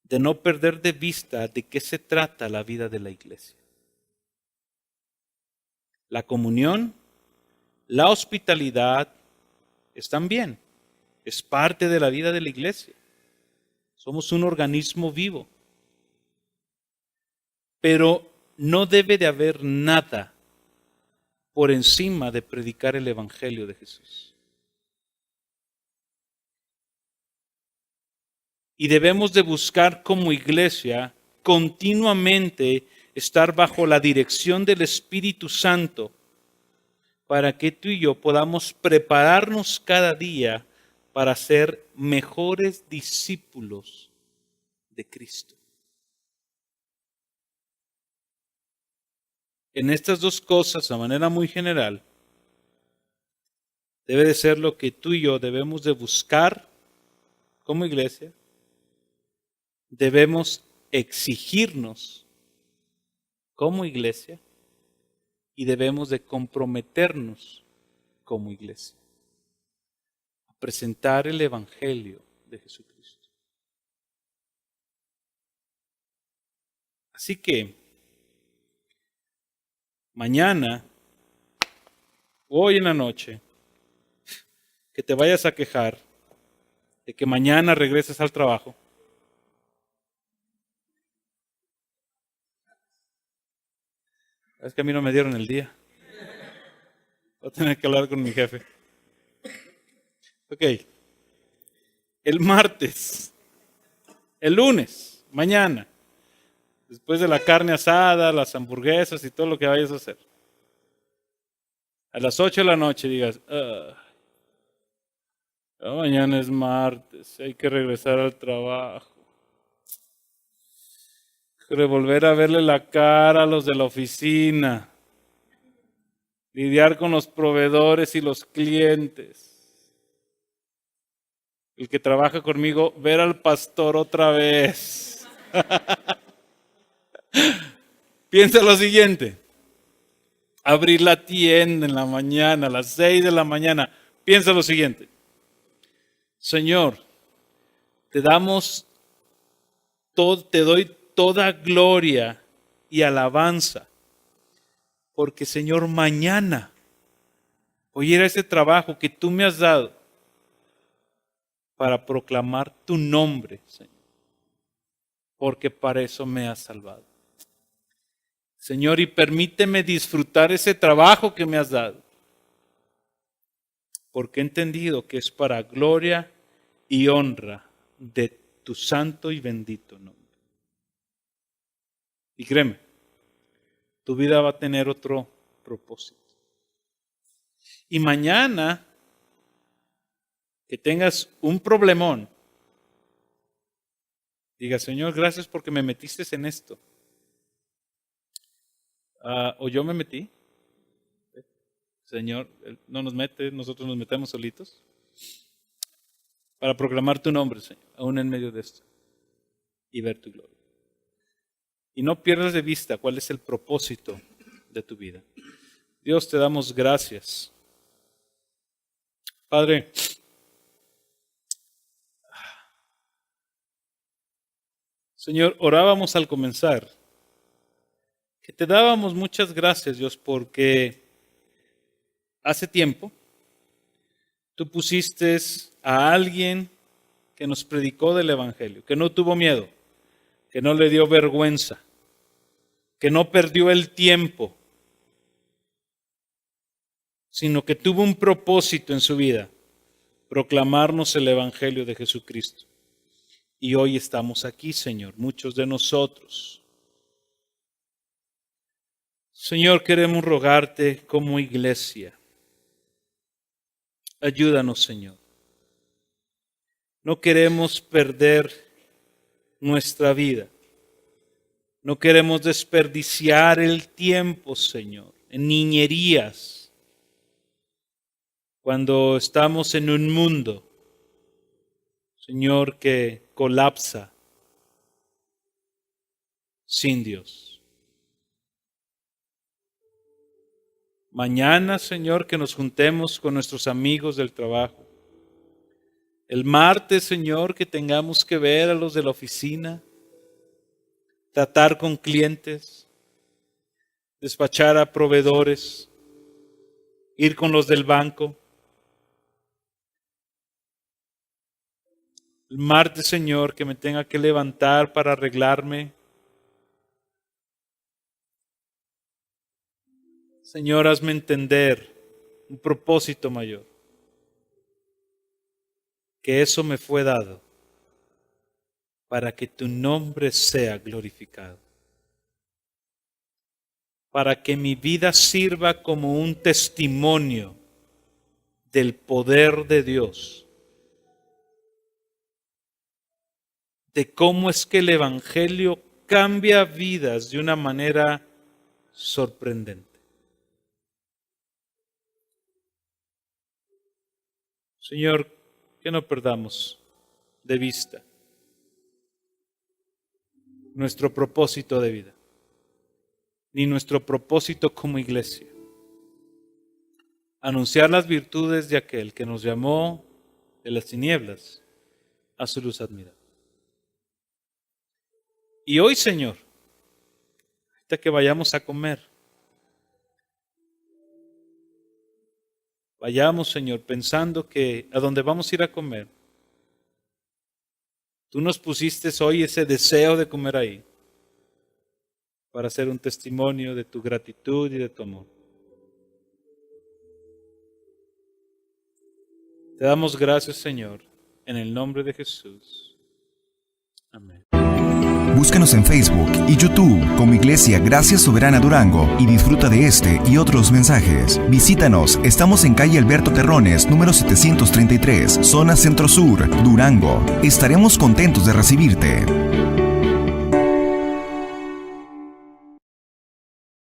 de no perder de vista de qué se trata la vida de la iglesia. La comunión, la hospitalidad están bien, es parte de la vida de la iglesia. Somos un organismo vivo. Pero no debe de haber nada por encima de predicar el Evangelio de Jesús. Y debemos de buscar como iglesia continuamente estar bajo la dirección del Espíritu Santo para que tú y yo podamos prepararnos cada día para ser mejores discípulos de Cristo. En estas dos cosas, de manera muy general, debe de ser lo que tú y yo debemos de buscar como iglesia. Debemos exigirnos como iglesia y debemos de comprometernos como iglesia a presentar el Evangelio de Jesucristo. Así que mañana, hoy en la noche, que te vayas a quejar de que mañana regreses al trabajo. Es que a mí no me dieron el día. Voy a tener que hablar con mi jefe. Ok. El martes, el lunes, mañana, después de la carne asada, las hamburguesas y todo lo que vayas a hacer, a las 8 de la noche digas, mañana es martes, hay que regresar al trabajo. Volver a verle la cara a los de la oficina, lidiar con los proveedores y los clientes. El que trabaja conmigo, ver al pastor otra vez. Piensa lo siguiente, abrir la tienda en la mañana, a las 6 de la mañana. Piensa lo siguiente, Señor, te doy toda gloria y alabanza. Porque, Señor, mañana voy a ir a ese trabajo que tú me has dado para proclamar tu nombre, Señor. Porque para eso me has salvado. Señor, y permíteme disfrutar ese trabajo que me has dado. Porque he entendido que es para gloria y honra de tu santo y bendito nombre. Y créeme, tu vida va a tener otro propósito. Y mañana que tengas un problemón, diga, Señor, gracias porque me metiste en esto. O yo me metí. Señor, Él no nos mete, nosotros nos metemos solitos. Para proclamar tu nombre, Señor, aún en medio de esto. Y ver tu gloria. Y no pierdas de vista cuál es el propósito de tu vida. Dios, te damos gracias. Padre, Señor, orábamos al comenzar que te dábamos muchas gracias, Dios, porque hace tiempo tú pusiste a alguien que nos predicó del Evangelio, que no tuvo miedo, que no le dio vergüenza, que no perdió el tiempo, sino que tuvo un propósito en su vida, proclamarnos el Evangelio de Jesucristo. Y hoy estamos aquí, Señor, muchos de nosotros. Señor, queremos rogarte como iglesia. Ayúdanos, Señor. No queremos perder nuestra vida. No queremos desperdiciar el tiempo, Señor, en niñerías. Cuando estamos en un mundo, Señor, que colapsa sin Dios. Mañana, Señor, que nos juntemos con nuestros amigos del trabajo. El martes, Señor, que tengamos que ver a los de la oficina, tratar con clientes, despachar a proveedores, ir con los del banco. El martes, Señor, que me tenga que levantar para arreglarme. Señor, hazme entender un propósito mayor. Que eso me fue dado para que tu nombre sea glorificado. Para que mi vida sirva como un testimonio del poder de Dios. De cómo es que el Evangelio cambia vidas de una manera sorprendente. Señor, que no perdamos de vista nuestro propósito de vida, ni nuestro propósito como iglesia. Anunciar las virtudes de aquel que nos llamó de las tinieblas a su luz admirable. Y hoy, Señor, hasta que vayamos a comer, vayamos, Señor, pensando que a donde vamos a ir a comer, tú nos pusiste hoy ese deseo de comer ahí, para hacer un testimonio de tu gratitud y de tu amor. Te damos gracias, Señor, en el nombre de Jesús. Amén. Búscanos en Facebook y YouTube como Iglesia Gracia Soberana Durango y disfruta de este y otros mensajes. Visítanos, estamos en calle Alberto Terrones, número 733, zona Centro Sur, Durango. Estaremos contentos de recibirte.